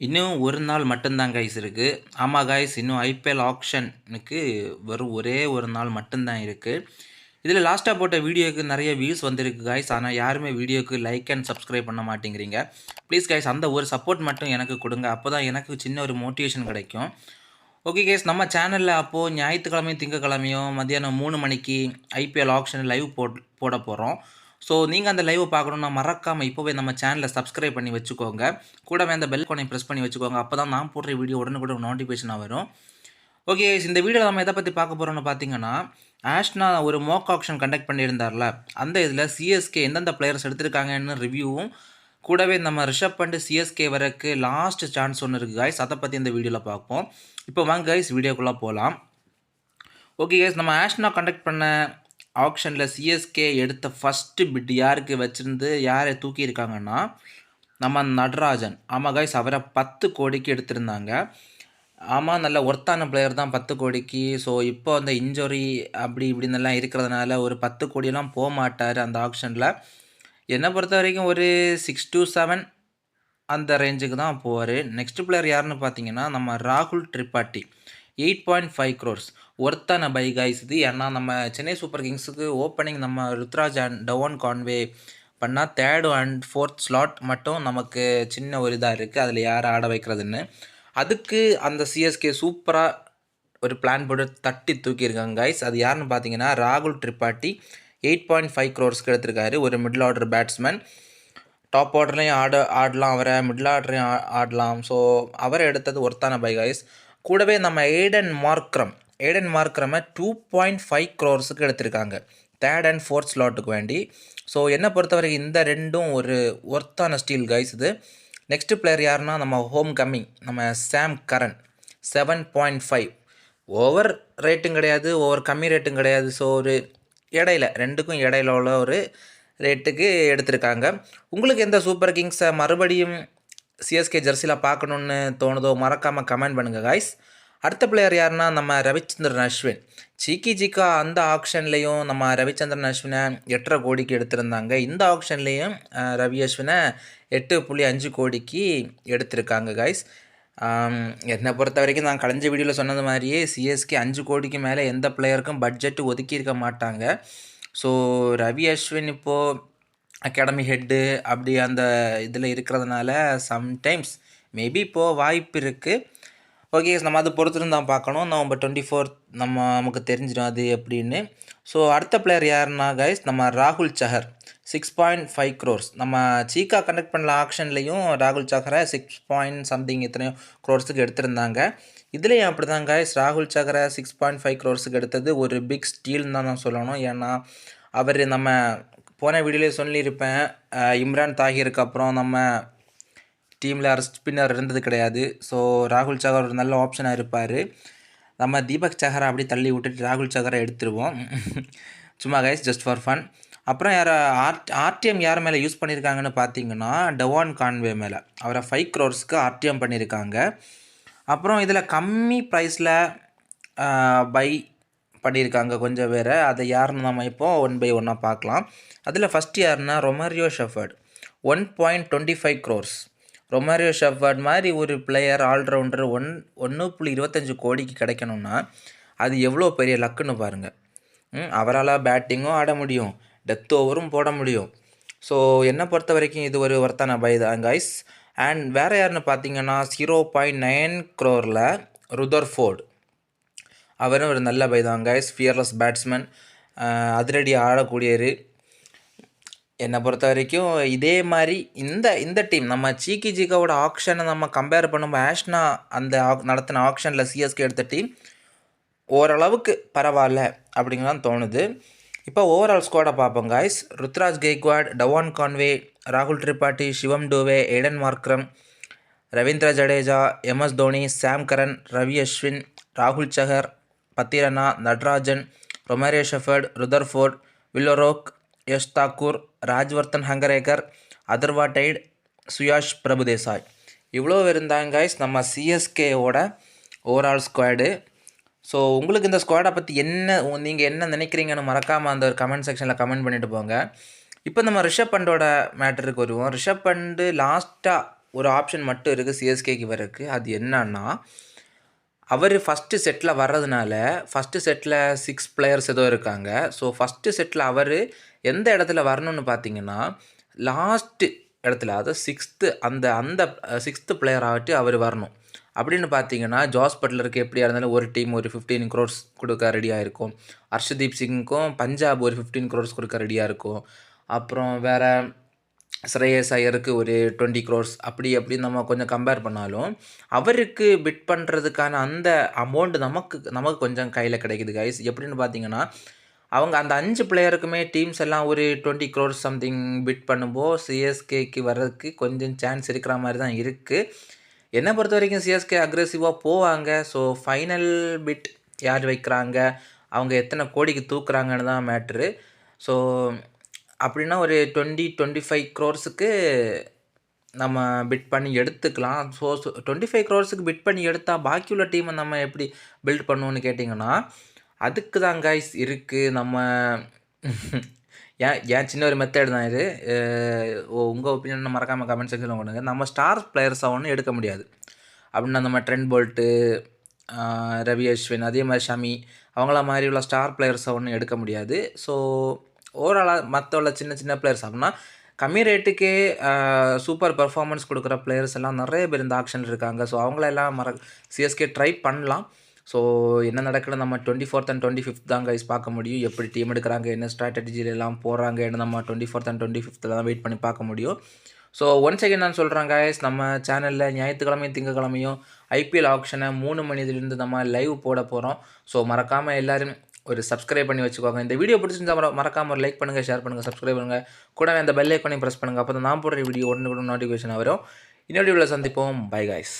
இன்னும் ஒரு நாள் மட்டும் தான் கைஸ் இருக்கு. ஆமா கைஸ், இன்னும் ஐபிஎல் ஆக்ஷனுக்கு வெறும் ஒரே ஒரு நாள் மட்டும் தான் இருக்கு. இதில லாஸ்ட்டா போட்ட வீடியோக்கு நெறைய வியூஸ் வந்திருக்கு கைஸ். ஆனா யாருமே வீடியோக்கு லைக் அண்ட் சப்ஸ்கிரைப் பண்ண மாட்டேங்கிறீங்க. ப்ளீஸ் கைஸ், அந்த ஒரு சப்போர்ட் மட்டும் எனக்கு குடுங்க. அப்பதான் எனக்கு சின்ன ஒரு மோட்டிவேஷன் கிடைக்கும். ஓகே கைஸ், நம்ம சேனல்ல அப்போ ஞாயித்துக்கிழமையும், திங்கட்கிழமையும் மதியானம் 3 மணிக்கு ஐபிஎல் ஆக்ஷன் லைவ் போட போறோம். ஸோ நீங்க அந்த லைவ் பார்க்கணும்னா மறக்காம இப்போவே நம்ம சேனலை சப்ஸ்கிரைப் பண்ணி வச்சுக்கோங்க. கூடவே அந்த பெல் ஐகானையும் பிரஸ் பண்ணி வச்சுக்கோங்க. அப்பதான் நான் போடுற வீடியோ உடனுக்குடன் நோட்டிஃபிகேஷனா வரும். ஓகே கைஸ், இந்த வீடியோல நம்ம எதை பத்தி பார்க்க போறோம்னு பார்த்தீங்கன்னா, ஆஷ்னா ஒரு மோக் ஆக்ஷன் கண்டக்ட் பண்ணியிருந்தார்ல, அந்த இதில சிஎஸ்கே எந்தெந்த பிளேயர்ஸ் எடுத்திருக்காங்கன்னு ரிவ்யூவும், கூடவே நம்ம ரிஷப் பண்ட் சிஎஸ்கே வரக்கு லாஸ்ட் சான்ஸ் ஒன்று இருக்குது கைஸ். அதை பற்றி இந்த வீடியோவில் பார்ப்போம். இப்போ வாங்க கைஸ் வீடியோக்குள்ளே போகலாம். ஓகே கைஸ், நம்ம ஆஷ்னா கண்டக்ட் பண்ண ஆக்ஷனில் சிஎஸ்கே எடுத்த ஃபஸ்ட்டு பிட் யாருக்கு வச்சுருந்து யாரை தூக்கியிருக்காங்கன்னா, நம்ம நடராஜன். ஆமாம் கைஸ், அவரை 10 கோடிக்கு எடுத்திருந்தாங்க. ஆமாம், நல்ல ஒர்த்தான பிளேயர் தான் 10 கோடிக்கு. ஸோ இப்போ அந்த இன்ஜுரி அப்படி இப்படின்னெல்லாம் இருக்கிறதுனால ஒரு 10 கோடியெல்லாம் போக மாட்டார் அந்த ஆக்ஷனில். என்னை பொறுத்த வரைக்கும் ஒரு 6 to 7 அந்த ரேஞ்சுக்கு தான் போவார். நெக்ஸ்ட் பிளேயர் யாருன்னு பார்த்தீங்கன்னா, நம்ம ராகுல் திரிபாட்டி. 8.5 crores ஒர்த்தான பை கைஸ் இது. ஏன்னா நம்ம சென்னை சூப்பர் கிங்ஸுக்கு ஓப்பனிங் நம்ம ருத்ராஜ் அண்ட் டவான் கான்வே பண்ணால் 3rd and 4th ஸ்லாட் மட்டும் நமக்கு சின்ன ஒரு இதாக இருக்குது. அதில் யாரை ஆட வைக்கிறதுன்னு அதுக்கு அந்த சிஎஸ்கே சூப்பராக ஒரு பிளான் போட்டு தட்டி தூக்கியிருக்காங்க கைஸ். அது யாருன்னு பார்த்தீங்கன்னா, ராகுல் திரிபாட்டி 8.5 crores எடுத்திருக்காரு. ஒரு மிடில் ஆர்டர் பேட்ஸ்மேன். டாப் ஆர்டர்லையும் ஆடலாம் அவரை, மிடில் ஆர்டரையும் ஆடலாம். ஸோ அவரை எடுத்தது ஒர்த்தான பை கைஸ். கூடவே நம்ம ஏடன் மார்க்ரமை 2.5 crores எடுத்திருக்காங்க 3rd and 4th ஸ்லாட்டுக்கு வேண்டி. ஸோ என்னை பொறுத்தவரைக்கும் இந்த ரெண்டும் ஒரு ஒர்த்தான ஸ்டீல் கைஸ் இது. நெக்ஸ்ட் பிளேயர் யாருன்னா, நம்ம ஹோம் கம்மிங் நம்ம சாம் கரன் 7.5. ஓவர் ரேட்டும் கிடையாது, ஓவர் கம்மி ரேட்டும் கிடையாது. ஸோ ஒரு இடையில ரெண்டுக்கும் இடையில உள்ள ஒரு ரேட்டுக்கு எடுத்திருக்காங்க. உங்களுக்கு எந்த சூப்பர் கிங்ஸை மறுபடியும் சிஎஸ்கே ஜெர்சியில் பார்க்கணுன்னு தோணுதோ மறக்காமல் கமெண்ட் பண்ணுங்கள் கைஸ். அடுத்த பிளேயர் யாருன்னா, நம்ம ரவிச்சந்திரன் அஸ்வின். ஜிக்கா அந்த ஆக்ஷன்லேயும் நம்ம ரவிச்சந்திரன் அஸ்வினை 8.5 கோடிக்கு எடுத்திருந்தாங்க. இந்த ஆக்ஷன்லேயும் ரவி அஸ்வினை 8.5 கோடிக்கு எடுத்திருக்காங்க கைஸ். என்னை பொறுத்த வரைக்கும் நான் கலைஞ்ச வீடியோவில் சொன்னது மாதிரியே சிஎஸ்கே 5 கோடிக்கு மேலே எந்த பிளேயருக்கும் பட்ஜெட்டு ஒதுக்கியிருக்க மாட்டாங்க. ஸோ ரவி அஸ்வின் இப்போது அகாடமி ஹெட்டு அப்படி அந்த இதில் இருக்கிறதுனால சம்டைம்ஸ் மேபி இப்போது வாய்ப்பு இருக்குது. ஓகே, நம்ம அது பொறுத்துருந்து தான் பார்க்கணும். November 24 நமக்கு தெரிஞ்சிடும் அது எப்படின்னு. ஸோ அடுத்த பிளேயர் யாருன்னா கைஸ், நம்ம ராகுல் சஹர் 6.5 crores. நம்ம சீக்கா கண்டக்ட் பண்ணல ஆக்ஷன்லேயும் ராகுல் சஹரை 6 something எத்தனையோ க்ரோர்ஸுக்கு எடுத்திருந்தாங்க. இதுலேயும் அப்படி தான் கைஸ், ராகுல் சஹரை 6.5 crores எடுத்தது ஒரு பிக் ஸ்டீல்னு தான் நான் சொல்லணும். ஏன்னா அவர் நம்ம போன வீடியோலேயே சொல்லியிருப்பேன், இம்ரான் தாஹிருக்கு அப்புறம் நம்ம டீமில் ஸ்பின்னர் இருந்தது கிடையாது. ஸோ ராகுல் சஹர் ஒரு நல்ல ஆப்ஷனாக இருப்பார். நம்ம தீபக் சஹரை அப்படி தள்ளி விட்டுட்டு ராகுல் சஹரை எடுத்துருவோம் சும்மா கைஸ், ஜஸ்ட் ஃபார் ஃபன். அப்புறம் ஆர்டிஎம் யார் மேலே யூஸ் பண்ணியிருக்காங்கன்னு பார்த்தீங்கன்னா, டவான் கான்வே மேலே. அவரை 5 crores ஆர்டிஎம் பண்ணியிருக்காங்க. அப்புறம் இதில் கம்மி ப்ரைஸில் பை பண்ணியிருக்காங்க கொஞ்சம் பேர். அதை யாருன்னு நம்ம இப்போது 1 by 1 பார்க்கலாம். அதில் ஃபஸ்ட் யாருன்னா, Romario shepherd 1.25 crores. Romario shepherd மாதிரி ஒரு பிளேயர் ஆல்ரவுண்டர் 1.25 கோடிக்கு கிடைக்கணும்னா அது எவ்வளோ பெரிய லக்குன்னு பாருங்கள். அவரால் பேட்டிங்கும் ஆட முடியும், டெத் ஓவரும் போட முடியும். ஸோ என்னை பொறுத்த வரைக்கும் இது ஒரு ஒர்த்தான பை தான் கைஸ். அண்ட் வேறு யாருன்னு பார்த்தீங்கன்னா, 0.9 crore ருதர்ஃபோர்டு. அவரும் ஒரு நல்ல பை தான் கைஸ். ஃபியர்லெஸ் பேட்ஸ்மேன், அதிரடி ஆடக்கூடியவர். என்னை பொறுத்த வரைக்கும் இதே மாதிரி இந்த டீம் நம்ம ஜிக்காவோட ஆக்ஷனை நம்ம கம்பேர் பண்ணும்போது ஆஷ்னா அந்த நடத்தின ஆக்ஷனில் சிஎஸ்கே எடுத்த டீம் ஓரளவுக்கு பரவாயில்ல அப்படிங்கலாம் தோணுது. இப்போ ஓவரால் ஸ்குவாடை பார்ப்போம் கைஸ். ருத்ராஜ் கெய்க்வாட், டவான் கான்வே, ராகுல் திரிபாட்டி, சிவம் டூவே, Aden Markram, Ravindra Jadeja, MS Dhoni, சாம் கரன், ரவி அஸ்வின், ராகுல் சஹர், Pathirana, Natarajan, Romario shepherd, Rutherford, வில்லோரோக், Yash Thakur, Rajvardhan Hangargekar, Atharva tight, Suyash Prabhudesai. இவ்வளோ இருந்தாங்க கைஸ் நம்ம சிஎஸ்கேவோட ஓவரால் ஸ்குவாடு. ஸோ உங்களுக்கு இந்த ஸ்குவாடை பற்றி நீங்கள் என்ன நினைக்கிறீங்கன்னு மறக்காமல் அந்த ஒரு கமெண்ட் செக்ஷனில் கமெண்ட் பண்ணிவிட்டு போங்க. இப்போ நம்ம ரிஷப் பண்டோட மேட்டருக்கு வருவோம். ரிஷப் பண்டு லாஸ்ட்டாக ஒரு ஆப்ஷன் மட்டும் இருக்குது சிஎஸ்கேக்கு வரக்கு. அது என்னன்னா, அவர் ஃபஸ்ட்டு செட்டில் வர்றதுனால ஃபஸ்ட்டு செட்டில் 6 பிளேயர்ஸ் ஏதோ இருக்காங்க. ஸோ ஃபஸ்ட்டு செட்டில் அவர் எந்த இடத்துல வரணும்னு பார்த்தீங்கன்னா, லாஸ்ட்டு இடத்துல அதாவது அந்த அந்த 6த் பிளேயர் ஆகிட்டு அவர் வரணும். அப்படின்னு பார்த்தீங்கன்னா, ஜாஸ் பட்லருக்கு எப்படியா இருந்தாலும் ஒரு டீம் ஒரு 15 crores கொடுக்க ரெடியாக இருக்கும். ஹர்ஷதீப் சிங்க்கும் பஞ்சாப் ஒரு 15 crores கொடுக்க ரெடியாக இருக்கும். அப்புறம் வேறு ஸ்ரேயஸ் ஐயருக்கு ஒரு 20 crores அப்படி நம்ம கொஞ்சம் கம்பேர் பண்ணாலும், அவருக்கு பிட் பண்ணுறதுக்கான அந்த அமௌண்ட் நமக்கு கொஞ்சம் கையில் கிடைக்குது கைஸ். எப்படின்னு பார்த்தீங்கன்னா, அவங்க அந்த 5 பிளேயருக்குமே டீம்ஸ் எல்லாம் ஒரு 20 crores சம்திங் பிட் பண்ணும்போது சிஎஸ்கேக்கு வர்றதுக்கு கொஞ்சம் சான்ஸ் இருக்கிற மாதிரி தான் இருக்குது. என்னை பொறுத்த வரைக்கும் சிஎஸ்கே அக்ரெசிவாக போவாங்க. ஸோ ஃபைனல் பிட் யார் வைக்கிறாங்க, அவங்க எத்தனை கோடிக்கு தூக்குறாங்கன்னு தான் மேட்ரு. ஸோ அப்படின்னா ஒரு 25 crores நம்ம பிட் பண்ணி எடுத்துக்கலாம். ஸோ 25 crores பிட் பண்ணி எடுத்தால் பாக்கியுள்ள டீமை நம்ம எப்படி பில்ட் பண்ணுவோன்னு கேட்டிங்கன்னா, அதுக்கு தான் கைஸ் இருக்குது. நம்ம ஏன் சின்ன ஒரு மெத்தட் தான் இது. உங்கள் ஒப்பீனியன் மறக்காமல் கமெண்ட் செக்ஷனில் கொடுங்க. நம்ம ஸ்டார் பிளேயர்ஸாக ஒன்றும் எடுக்க முடியாது. அப்படின்னா நம்ம ட்ரெண்ட் போல்ட்டு, ரவி அஸ்வின், அதே மாதிரி ஷமி அவங்கள மாதிரி உள்ள ஸ்டார் பிளேயர்ஸை ஒன்றும் எடுக்க முடியாது. ஸோ ஓவராலாக மற்ற உள்ள சின்ன சின்ன பிளேயர்ஸ் அப்படின்னா கம்மி ரேட்டுக்கே சூப்பர் பர்ஃபார்மன்ஸ் கொடுக்குற பிளேயர்ஸ் எல்லாம் நிறைய பேர் இந்த ஆக்ஷனில் இருக்காங்க. ஸோ அவங்களெல்லாம் சிஎஸ்கே ட்ரை பண்ணலாம். ஸோ என்ன நடக்குன்னு நம்ம 24th and 25th தான் கைஸ் பார்க்க முடியும். எப்படி டீம் எடுக்கிறாங்க, என்ன ஸ்ட்ராட்டஜியில் எல்லாம் போடுறாங்க, என்ன நம்ம 24th and 25th தான் வெயிட் பண்ணி பார்க்க முடியும். ஸோ ஒன்ஸ் அகெயின் நான் சொல்கிறேன் கைஸ், நம்ம சேனலில் ஞாயிற்றுக்கிழமையும் திங்கக்கிழமையும் ஐபிஎல் ஆக்ஷனை 3 மணிலேருந்து நம்ம லைவ் போட போகிறோம். ஸோ மறக்காமல் எல்லோரும் ஒரு சப்ஸ்கிரைப் பண்ணி வச்சுக்கோங்க. இந்த வீடியோ பிடிச்சிருந்தா மறக்காமல் ஒரு லைக் பண்ணுங்கள், ஷேர் பண்ணுங்கள், சப்ஸ்கிரைப் பண்ணுங்கள். கூடவே அந்த பெல் ஐக்கானையும் ப்ரெஸ் பண்ணுங்கள். அப்போ தான் நான் போடுற வீடியோ உடனே நோட்டிஃபிகேஷன் வரும். இன்னொரு வீடியோவில் சந்திப்போம். Bye guys.